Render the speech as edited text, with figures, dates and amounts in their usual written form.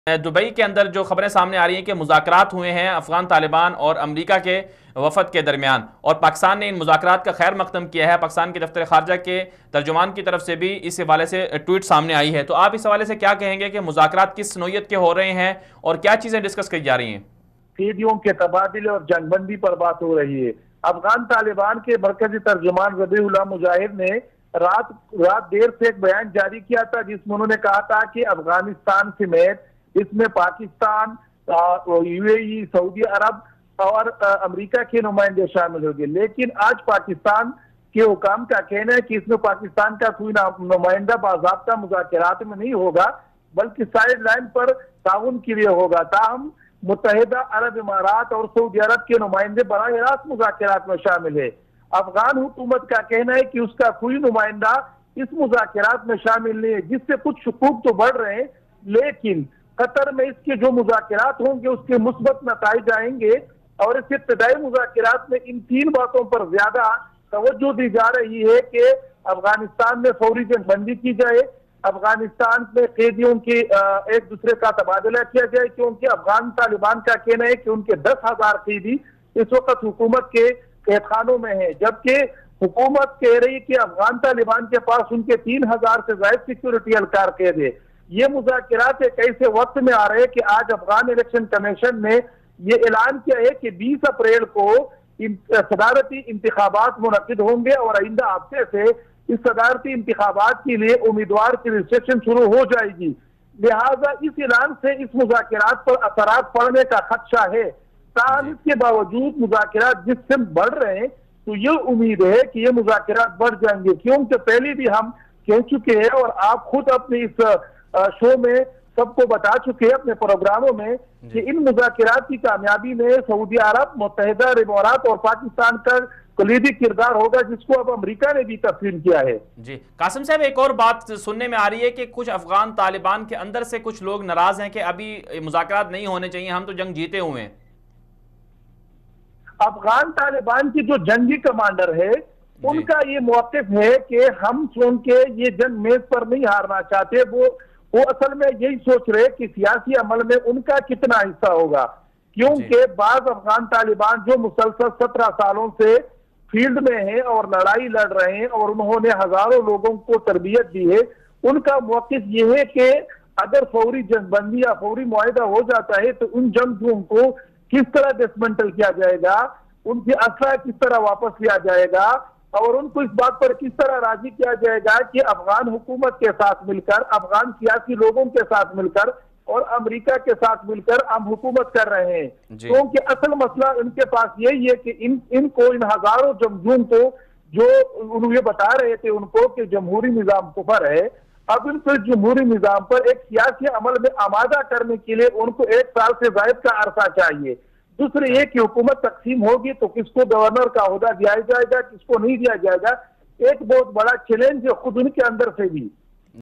Dubai के अंदर जो खबरें सामने आ रही हैं कि मुज़ाकरात हुए हैं अफगान तालिबान और अमेरिका के वफद के दरमियान, और पाकिस्तान ने इन मुज़ाकरात का खैर मकदम किया है। पाकिस्तान के दफ्तर खारजा के तर्जुमान की तरफ से भी इस हवाले से ट्वीट सामने आई है। तो आप इस हवाले से क्या कहेंगे कि मुज़ाकरात किस नौयत के हो रहे हैं और क्या चीज़ें डिस्कस की जा रही हैं? कैदियों के तबादले और जंगबंदी पर बात हो रही है। अफगान तालिबान के मरकजी तर्जुमान ज़बीहुल्लाह मुजाहिद ने रात रात देर से एक बयान जारी किया था, जिसमें उन्होंने कहा था कि अफगानिस्तान समेत इसमें पाकिस्तान, यूएई, सऊदी अरब और अमेरिका के नुमाइंदे शामिल होंगे। लेकिन आज पाकिस्तान के हुकाम का कहना है कि इसमें पाकिस्तान का कोई नुमाइंदा बाज़ाब्ता मुज़ाकरात में नहीं होगा, बल्कि साइड लाइन पर ताउन के लिए होगा। ताहम मुत्तहिदा अरब इमारात और सऊदी अरब के नुमाइंदे बराह रास्त मुज़ाकरात में शामिल है। अफगान हुकूमत का कहना है कि उसका कोई नुमाइंदा इस मुज़ाकरात में शामिल नहीं है, जिससे कुछ शकूक तो बढ़ रहे हैं, लेकिन कतर में इसके जो मुज़ाकरात होंगे उसके मुस्बत नताइज आएंगे। और इस इब्तदाई मुज़ाकरात में इन तीन बातों पर ज्यादा तवज्जो दी जा रही है कि अफगानिस्तान में फौरी जंगबंदी की जाए, अफगानिस्तान में कैदियों की एक दूसरे का तबादला किया जाए, क्योंकि अफगान तालिबान का कहना है कि उनके 10,000 कैदी इस वक्त हुकूमत के कैदखानों में है, जबकि हुकूमत कह रही है कि अफगान तालिबान के पास उनके 3,000 से ज्यादा सिक्योरिटी एहलकार कैद है। ये मुज़ाकरात एक ऐसे वक्त में आ रहे हैं कि आज अफगान इलेक्शन कमीशन ने ये ऐलान किया है कि 20 अप्रैल को सदारती इंतखाबात मुनक्किद होंगे और आइंदा हफ्ते से इस सदारती इंतखाबात के लिए उम्मीदवार की रजिस्ट्रेशन शुरू हो जाएगी। लिहाजा इस ऐलान से इस मुज़ाकरात पर असरात पड़ने का खदशा है। ताहम इसके बावजूद मुज़ाकरात जिससे बढ़ रहे हैं, तो ये उम्मीद है कि ये मुज़ाकरात बढ़ जाएंगे, क्योंकि पहले भी हम कह चुके हैं और आप खुद अपने इस शो में सबको बता चुके हैं अपने प्रोग्रामों में कि इन मुज़ाकरात की कामयाबी में सऊदी अरब, मुत्तहिदा अरब इमारात और पाकिस्तान का कलीदी किरदार होगा, जिसको अब अमेरिका ने भी तस्लीम किया है। जी कासिम साहब, एक और बात सुनने में आ रही है कि कुछ अफगान तालिबान के अंदर से कुछ लोग नाराज हैं कि अभी मुज़ाकरात नहीं होने चाहिए, हम तो जंग जीते हुए हैं। अफगान तालिबान की जो जंगी कमांडर है उनका ये मौक़िफ़ है कि हम सुन के ये जंग मेज पर नहीं हारना चाहते। वो असल में यही सोच रहे कि सियासी अमल में उनका कितना हिस्सा होगा, क्योंकि बाज अफगान तालिबान जो मुसलसल 17 सालों से फील्ड में है और लड़ाई लड़ रहे हैं और उन्होंने हजारों लोगों को तरबियत दी है, उनका मौक़िफ़ ये है कि अगर फौरी जंगबंदी या फौरी मुआहिदा हो जाता है तो उन जंगजुओं को किस तरह डिसमेंटल किया जाएगा, उनकी असला किस तरह वापस लिया जाएगा और उनको इस बात पर किस तरह राजी किया जाएगा कि अफगान हुकूमत के साथ मिलकर, अफगान सियासी लोगों के साथ मिलकर और अमेरिका के साथ मिलकर हम हुकूमत कर रहे हैं। क्योंकि असल मसला इनके पास यही है कि इनको इन हजारों जमजूम को जो उन्हें बता रहे थे उनको कि जमहूरी निजाम कुफर है, अब इनको जमहूरी निजाम पर एक सियासी अमल में आमादा करने के लिए उनको 1 साल से ज्यादा का अरसा चाहिए। दूसरी ये कि हुकूमत तकसीम होगी तो किसको गवर्नर का ओहदा दिया जाएगा, किसको नहीं दिया जाएगा, एक बहुत बड़ा चैलेंज है खुद उनके अंदर से भी।